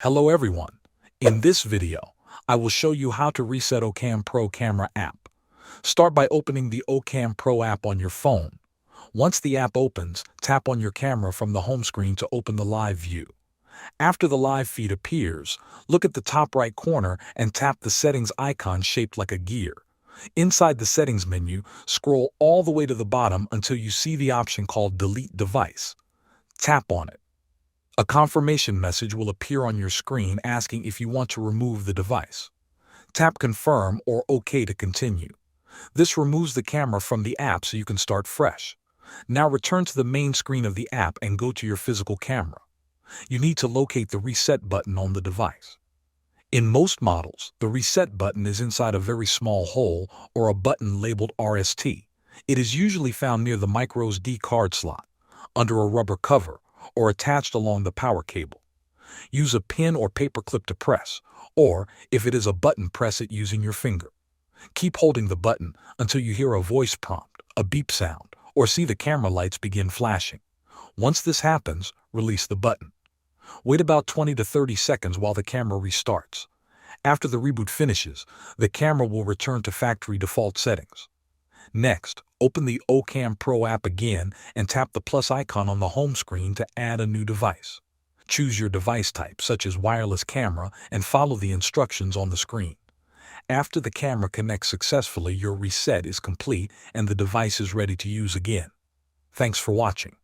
Hello everyone. In this video, I will show you how to reset O-Kam Pro camera app. Start by opening the O-Kam Pro app on your phone. Once the app opens, tap on your camera from the home screen to open the live view. After the live feed appears, look at the top right corner and tap the settings icon shaped like a gear. Inside the settings menu, scroll all the way to the bottom until you see the option called Delete Device. Tap on it. A confirmation message will appear on your screen asking if you want to remove the device. Tap Confirm or OK to continue. This removes the camera from the app so you can start fresh. Now return to the main screen of the app and go to your physical camera. You need to locate the reset button on the device. In most models, the reset button is inside a very small hole or a button labeled RST. It is usually found near the microSD card slot, under a rubber cover, or attached along the power cable. Use a pin or paper clip to press, or if it is a button, press it using your finger. Keep holding the button until you hear a voice prompt, a beep sound, or see the camera lights begin flashing. Once this happens, release the button. Wait about 20 to 30 seconds while the camera restarts. After the reboot finishes, the camera will return to factory default settings. Next, open the O-Kam Pro app again and tap the plus icon on the home screen to add a new device. Choose your device type, such as wireless camera, and follow the instructions on the screen. After the camera connects successfully, your reset is complete and the device is ready to use again. Thanks for watching.